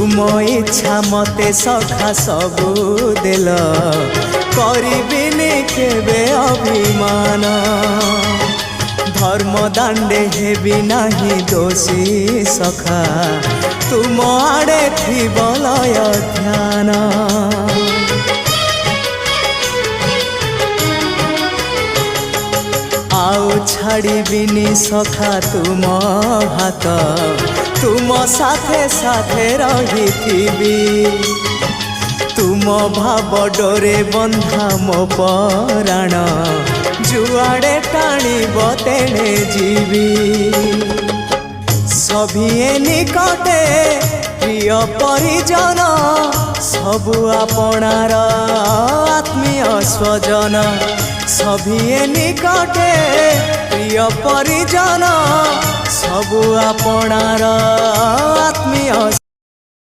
तुम इच्छा मते सखा सबू देल करिबिनी केबे अभिमान धर्म दांडे हेबी नाही दोषी सखा तुम आड़े थी बलय ध्यान आउ छाड़िबिनी सखा तुम हाथ तुम साथे साथे रही तुम भाव डोरे बंधा मो पराण जुआड़े टाणीब तेणे जीवी सभिए निकटे प्रिय परिजन सबु आपणार आत्मीय स्वजन सभिए निकटे प्रिय परिजन सबु आपणार आत्मीय